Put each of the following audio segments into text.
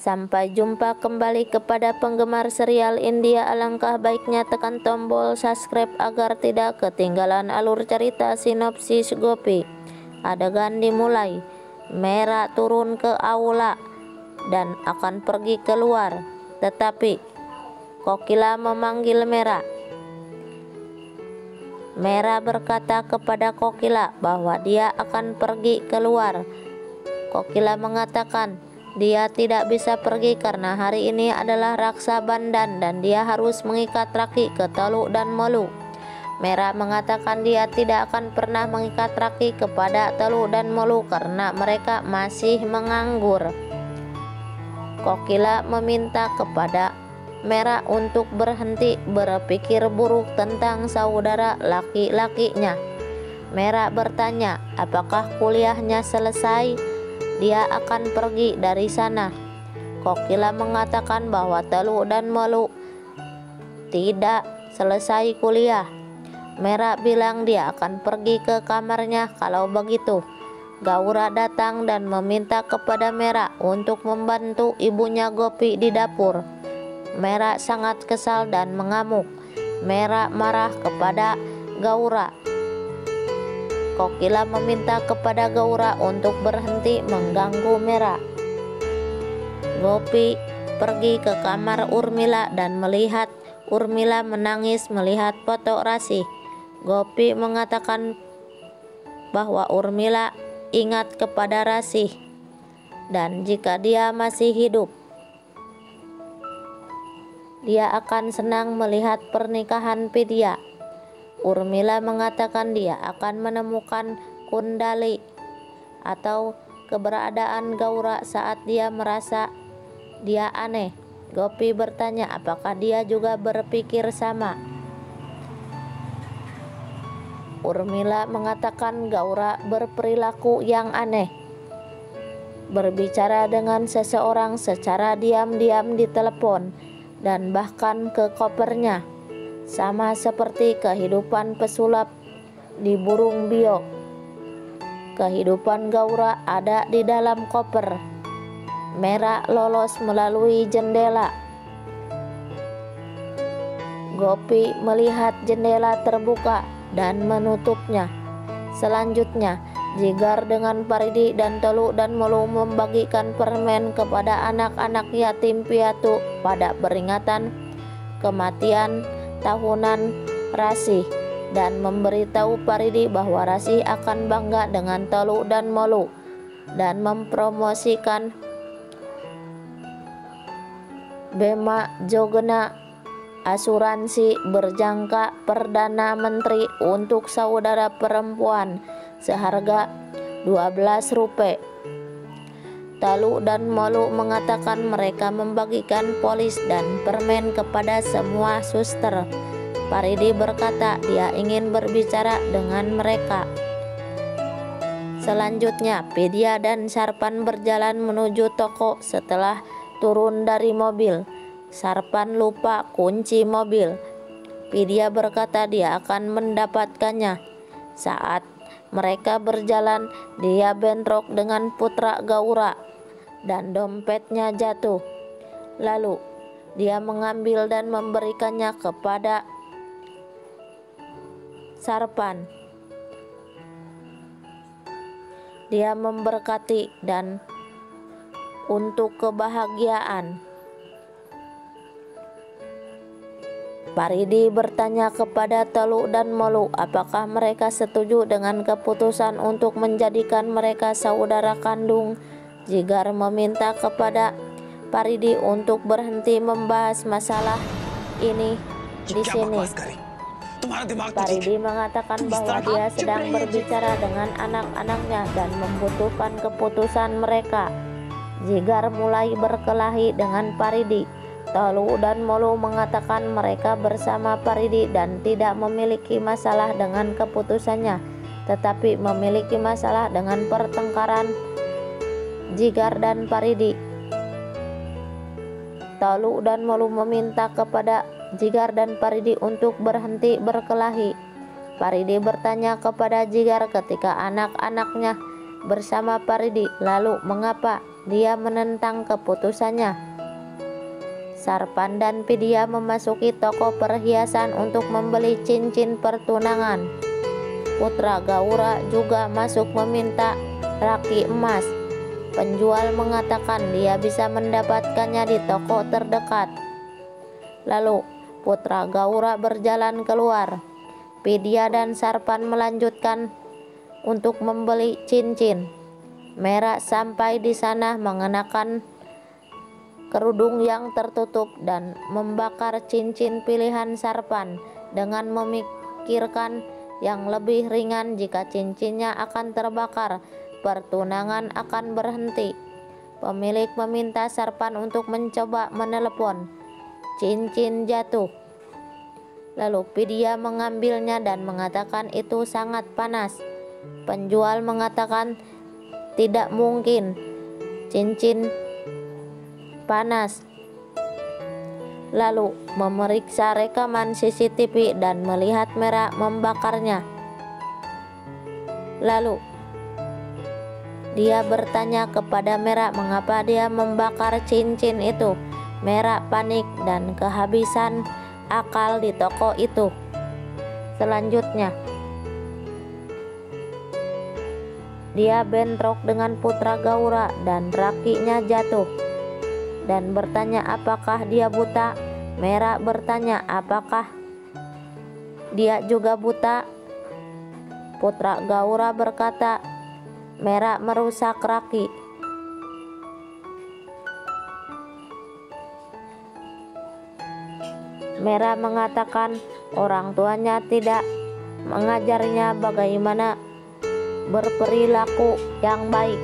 Sampai jumpa kembali. Kepada penggemar serial India, alangkah baiknya tekan tombol subscribe agar tidak ketinggalan alur cerita sinopsis Gopi. Adegan dimulai. Mera turun ke aula dan akan pergi keluar, tetapi Kokila memanggil Mera. Mera berkata kepada Kokila bahwa dia akan pergi keluar. Kokila mengatakan dia tidak bisa pergi karena hari ini adalah Raksa Bandan dan dia harus mengikat Raki ke Teluk dan Molu. Mera mengatakan dia tidak akan pernah mengikat Raki kepada Teluk dan Molu karena mereka masih menganggur. Kokila meminta kepada Mera untuk berhenti berpikir buruk tentang saudara laki-lakinya. Mera bertanya apakah kuliahnya selesai. Dia akan pergi dari sana. Kokila mengatakan bahwa Teluk dan Molu tidak selesai kuliah. Mera bilang dia akan pergi ke kamarnya. Kalau begitu, Gaura datang dan meminta kepada Mera untuk membantu ibunya Gopi di dapur. Mera sangat kesal dan mengamuk. Mera marah kepada Gaura. Kokila meminta kepada Gaura untuk berhenti mengganggu Mera. Gopi pergi ke kamar Urmila dan melihat Urmila menangis melihat foto Rasi. Gopi mengatakan bahwa Urmila ingat kepada Rasi dan jika dia masih hidup, dia akan senang melihat pernikahan Vidya. Urmila mengatakan dia akan menemukan Kundali atau keberadaan Gaura saat dia merasa dia aneh. Gopi bertanya apakah dia juga berpikir sama. Urmila mengatakan Gaura berperilaku yang aneh, berbicara dengan seseorang secara diam-diam di telepon dan bahkan ke kopernya. Sama seperti kehidupan pesulap di burung biok, kehidupan Gaura ada di dalam koper. Mera lolos melalui jendela. Gopi melihat jendela terbuka dan menutupnya. Selanjutnya, Jigar dengan Paridi dan Teluk dan Molu membagikan permen kepada anak-anak yatim piatu pada peringatan kematian tahunan Rasi dan memberitahu Paridi bahwa Rasi akan bangga dengan Teluk dan Molu dan mempromosikan Bema Jogena, asuransi berjangka Perdana Menteri untuk saudara perempuan seharga 12 rupiah. Teluk dan Molu mengatakan mereka membagikan polis dan permen kepada semua suster. Paridi berkata dia ingin berbicara dengan mereka. Selanjutnya, Vidya dan Sarpan berjalan menuju toko. Setelah turun dari mobil, Sarpan lupa kunci mobil. Vidya berkata dia akan mendapatkannya. Saat mereka berjalan, dia bentrok dengan putra Gaura dan dompetnya jatuh. Lalu dia mengambil dan memberikannya kepada Sarpan. Dia memberkati dan untuk kebahagiaan. Paridi bertanya kepada Teluk dan Molu apakah mereka setuju dengan keputusan untuk menjadikan mereka saudara kandung. Jigar meminta kepada Paridi untuk berhenti membahas masalah ini di sini. Paridi mengatakan bahwa dia sedang berbicara dengan anak-anaknya dan membutuhkan keputusan mereka. Jigar mulai berkelahi dengan Paridi. Teluk dan Molu mengatakan mereka bersama Paridi dan tidak memiliki masalah dengan keputusannya, tetapi memiliki masalah dengan pertengkaran Jigar dan Paridi. Teluk dan Molu meminta kepada Jigar dan Paridi untuk berhenti berkelahi. Paridi bertanya kepada Jigar ketika anak-anaknya bersama Paridi, lalu mengapa dia menentang keputusannya. Sarpan dan Vidya memasuki toko perhiasan untuk membeli cincin pertunangan. Putra Gaura juga masuk meminta raki emas. Penjual mengatakan dia bisa mendapatkannya di toko terdekat. Lalu Putra Gaura berjalan keluar. Vidya dan Sarpan melanjutkan untuk membeli cincin. Mera sampai di sana mengenakan kerudung yang tertutup dan membakar cincin pilihan Sarpan dengan memikirkan yang lebih ringan. Jika cincinnya akan terbakar, pertunangan akan berhenti. Pemilik meminta Sarpan untuk mencoba menelepon. Cincin jatuh. Lalu Vidya mengambilnya dan mengatakan itu sangat panas. Penjual mengatakan tidak mungkin cincin panas. Lalu memeriksa rekaman CCTV dan melihat Mera membakarnya. Lalu dia bertanya kepada Mera mengapa dia membakar cincin itu. Mera panik dan kehabisan akal di toko itu. Selanjutnya dia bentrok dengan Putra Gaura dan rakinya jatuh dan bertanya apakah dia buta. Mera bertanya apakah dia juga buta. Putra Gaura berkata Mera merusak raki. Mera mengatakan orang tuanya tidak mengajarnya bagaimana berperilaku yang baik.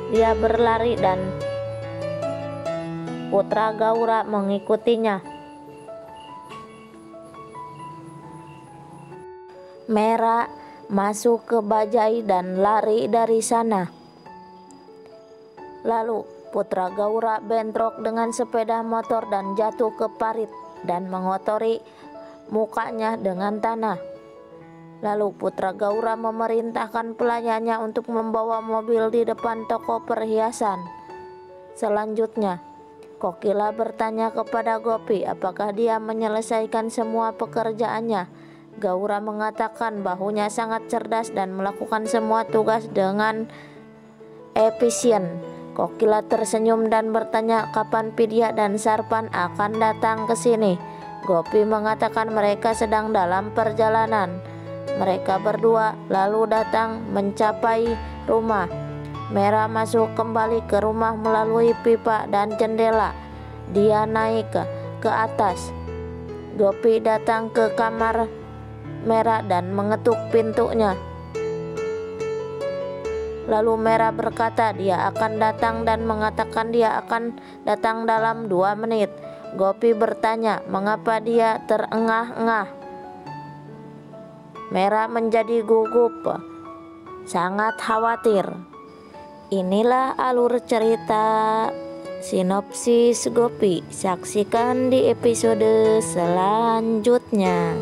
Dia berlari dan Putra Gaura mengikutinya. Mera masuk ke bajai dan lari dari sana. Lalu Putra Gaura bentrok dengan sepeda motor dan jatuh ke parit dan mengotori mukanya dengan tanah. Lalu Putra Gaura memerintahkan pelayannya untuk membawa mobil di depan toko perhiasan. Selanjutnya, Kokila bertanya kepada Gopi apakah dia menyelesaikan semua pekerjaannya. Gaura mengatakan bahunya sangat cerdas dan melakukan semua tugas dengan efisien. Kokila tersenyum dan bertanya kapan Vidya dan Sarpan akan datang ke sini. Gopi mengatakan mereka sedang dalam perjalanan. Mereka berdua lalu datang mencapai rumah. Mera masuk kembali ke rumah melalui pipa dan jendela. Dia naik ke atas. Gopi datang ke kamar Mera dan mengetuk pintunya. Lalu Mera berkata dia akan datang dan mengatakan dia akan datang dalam 2 menit. Gopi bertanya mengapa dia terengah-engah. Mera menjadi gugup, sangat khawatir. Inilah alur cerita sinopsis Gopi. Saksikan di episode selanjutnya.